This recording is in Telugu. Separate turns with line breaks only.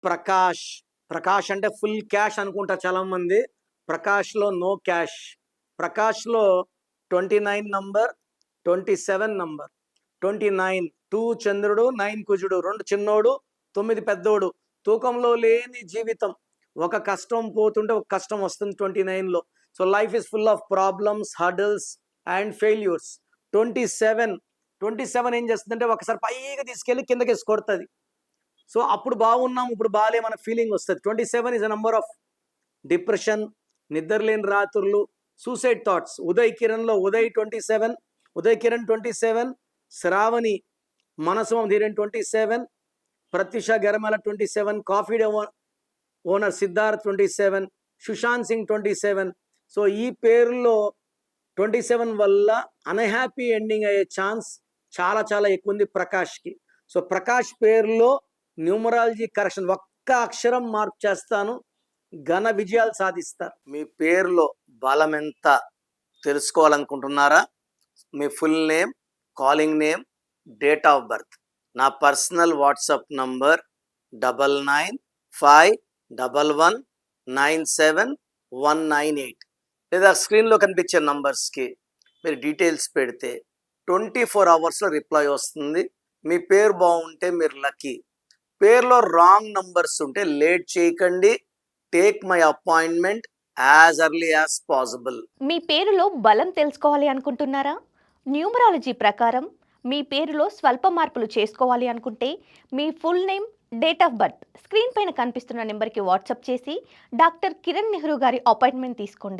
ప్రకాష్. ప్రకాష్ అంటే ఫుల్ క్యాష్ అనుకుంటారు చాలామంది. ప్రకాష్‌లో నో క్యాష్. ప్రకాష్‌లో 29 number, 27 number. 29 2 చంద్రుడు, 9 కుజుడు. 2 చిన్నోడు, 9 పెద్దోడు. తూకంలో లేని జీవితం. ఒక కష్టం పోతుంటే ఒక కష్టం వస్తుంది 29లో. So life is full of problems, hurdles and failures. 27 ఏం చేస్తుందంటే ఒకసారి పైకి తీసుకెళ్ళి కిందకేసి కొడతది. సో అప్పుడు బాగున్నాం, ఇప్పుడు బాలేం అన్న ఫీలింగ్ వస్తది. 27 is a number of depression, నిద్రలేని రాత్రులు, సూసైడ్ థాట్స్. ఉదయ్ కిరణ్‌లో ఉదయ్ 27, ఉదయ్ కిరణ్ 27, శ్రావణి మనసువం ధీరన్ 27, ప్రత్యూష గరమల 27, coffee day owner Siddharth 27, Sushant Singh 27. So ఈ పేరులో 27 వల్ల అన్‌హ్యాపీ ఎండింగ్ అయ్యే ఛాన్స్ చాలా చాలా ఎక్కువ ఉంది ప్రకాష్‌కి. సో ప్రకాష్ పేరులో న్యూమరాలజీ కరెక్షన్ ఒక్క అక్షరం మార్పు చేస్తాను, ఘన విజయాలు సాధిస్తారు. మీ పేరులో బలం ఎంత తెలుసుకోవాలనుకుంటున్నారా? మీ full name, calling name, date of birth. నా పర్సనల్ వాట్సాప్ నంబర్ 99511197 లేదా స్క్రీన్లో కనిపించే నంబర్స్కి మీరు డీటెయిల్స్ పెడితే 24 అవర్స్లో రిప్లై వస్తుంది. మీ పేరు బాగుంటే మీరు లక్కీ. పేరులో రాంగ్ నంబర్స్ ఉంటే లేట్ చేయకండి. Take my appointment as early as possible.
మీ పేరులో బలం తెలుసుకోవాలి అనుకుంటున్నారా? న్యూమరాలజీ ప్రకారం మీ పేరులో స్వల్ప మార్పులు చేసుకోవాలి అనుకుంటే మీ full name, date of birth screen పైన కనిపిస్తున్న నెంబర్కి వాట్సాప్ చేసి డాక్టర్ కిరణ్ నెహ్రూ గారి అపాయింట్మెంట్ తీసుకోండి.